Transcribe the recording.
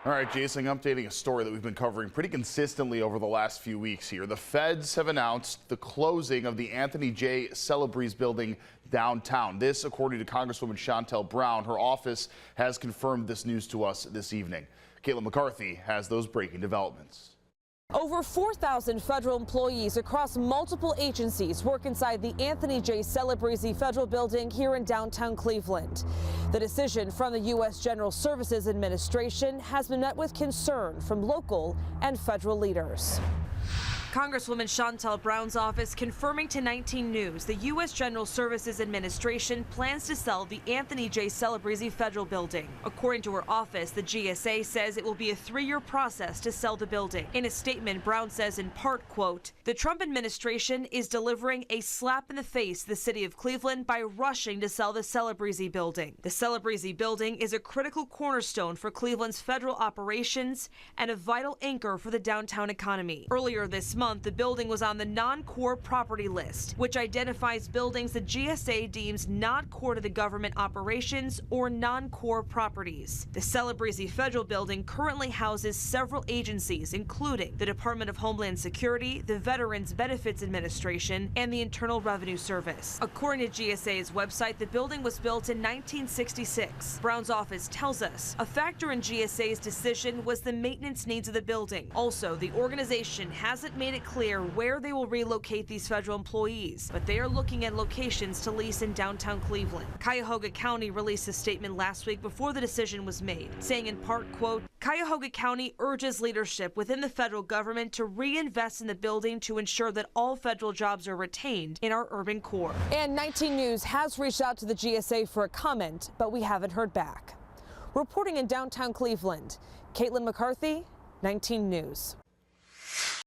All right, Jason, updating a story that we've been covering pretty consistently over the last few weeks here. The feds have announced the closing of the Anthony J. Celebrezze Building downtown. This, according to Congresswoman Brown. Her office has confirmed this news to us this evening. Caitlin McCarthy has those breaking developments. Over 4,000 federal employees across multiple agencies work inside the Anthony J. Celebrezze Federal Building here in downtown Cleveland. The decision from the U.S. General Services Administration has been met with concern from local and federal leaders. Congresswoman Brown's office confirming to 19 News the U.S. General Services Administration plans to sell the Anthony J. Celebrezze Federal Building. According to her office, the GSA says it will be a 3-year process to sell the building. In a statement, Brown says in part, quote, "The Trump administration is delivering a slap in the face to the city of Cleveland by rushing to sell the Celebrezze Building. The Celebrezze Building is a critical cornerstone for Cleveland's federal operations and a vital anchor for the downtown economy." Earlier this month, the building was on the non-core property list, which identifies buildings the GSA deems not core to the government operations or non-core properties. The Celebrezze Federal Building currently houses several agencies, including the Department of Homeland Security, the Veterans Benefits Administration, and the Internal Revenue Service. According to GSA's website, the building was built in 1966. Brown's office tells us a factor in GSA's decision was the maintenance needs of the building. Also, the organization hasn't made it clear where they will relocate these federal employees, but they are looking at locations to lease in downtown Cleveland. Cuyahoga County released a statement last week before the decision was made, saying in part, quote, "Cuyahoga County urges leadership within the federal government to reinvest in the building to ensure that all federal jobs are retained in our urban core." And 19 News has reached out to the GSA for a comment, but we haven't heard back. Reporting in downtown Cleveland, Caitlin McCarthy, 19 News.